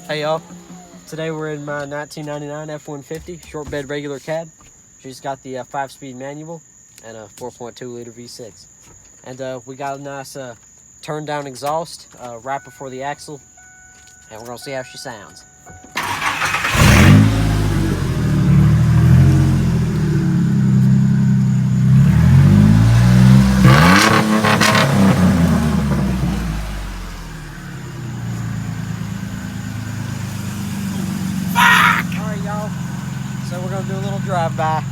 Hey y'all, today we're in my 1999 F150 short bed regular cab. She's got the 5-speed manual and a 4.2 liter V6. And we got a nice turn down exhaust right before the axle, and we're gonna see how she sounds. Alright y'all, so we're gonna do a little drive-by.